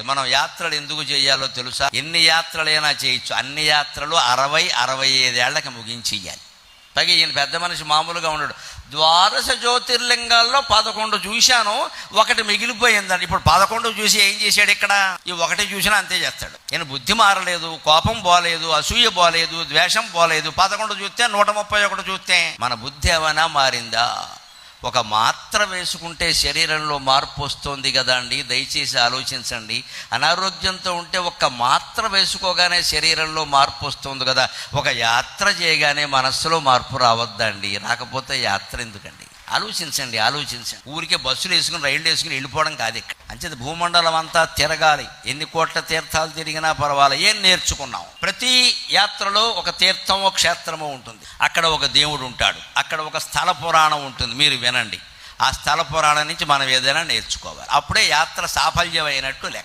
మనం యాత్రలు ఎందుకు చేయాలో తెలుసా? ఎన్ని యాత్రలైనా చేయొచ్చు, అన్ని యాత్రలు 60-65 ఏళ్లకి ముగించేయాలి. పైగా ఈయన పెద్ద మనిషి మామూలుగా ఉన్నాడు. ద్వాదశ జ్యోతిర్లింగాల్లో 11 చూశాను, ఒకటి మిగిలిపోయిందండి. ఇప్పుడు 11 చూసి ఏం చేశాడు ఇక్కడ? ఈ ఒకటి చూసినా అంతే చేస్తాడు. ఈయన బుద్ధి మారలేదు, కోపం పోలేదు, అసూయ పోలేదు, ద్వేషం పోలేదు. 11 చూస్తే 131 చూస్తే మన బుద్ధి ఏమైనా మారిందా? ఒక మాత్ర వేసుకుంటే శరీరంలో మార్పు వస్తుంది కదా అండి, దయచేసి ఆలోచించండి. అనారోగ్యంతో ఉంటే ఒక్క మాత్ర వేసుకోగానే శరీరంలో మార్పు వస్తుంది కదా. ఒక యాత్ర చేయగానే మనస్సులో మార్పు రావద్దండి? రాకపోతే యాత్ర ఎందుకండి? ఆలోచించండి. ఊరికే బస్సులు వేసుకుని రైళ్ళు వేసుకుని వెళ్ళిపోవడం కాదు ఇక్కడ. అంచేది భూమండలం అంతా తిరగాలి. ఎన్ని కోట్ల తీర్థాలు తిరిగినా పర్వాలేదు. ఏం నేర్చుకున్నాం? ప్రతి యాత్రలో ఒక తీర్థమో క్షేత్రమో ఉంటుంది. అక్కడ ఒక దేవుడు ఉంటాడు, అక్కడ ఒక స్థల పురాణం ఉంటుంది. మీరు వినండి. ఆ స్థల పురాణం నుంచి మనం ఏదైనా నేర్చుకోవాలి. అప్పుడే యాత్ర సాఫల్యమైనట్టు లెక్క.